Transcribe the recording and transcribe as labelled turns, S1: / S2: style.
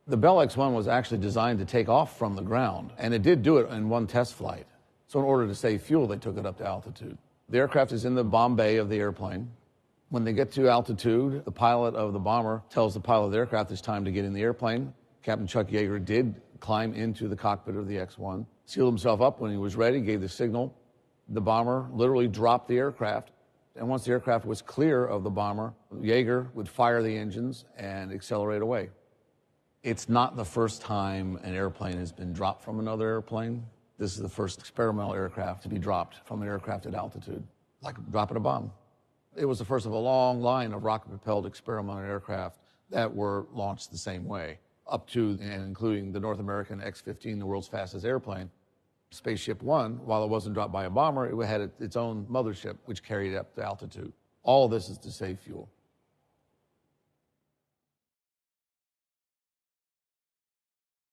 S1: The Bell X-1 was actually designed to take off from the ground, and it did do it in one test flight. So in order to save fuel, they took it up to altitude. The aircraft is in the bomb bay of the airplane. When they get to altitude, the pilot of the bomber tells the pilot of the aircraft it's time to get in the airplane. Captain Chuck Yeager did climb into the cockpit of the X-1, sealed himself up when he was ready, gave the signal. The bomber literally dropped the aircraft. And once the aircraft was clear of the bomber, Yeager would fire the engines and accelerate away. It's not the first time an airplane has been dropped from another airplane. This is the first experimental aircraft to be dropped from an aircraft at altitude, like dropping a bomb. It was the first of a long line of rocket-propelled experimental aircraft that were launched the same way, up to and including the North American X-15, the world's fastest airplane. Spaceship One, while it wasn't dropped by a bomber, it had its own mothership, which carried it up to altitude. All of this is to save fuel.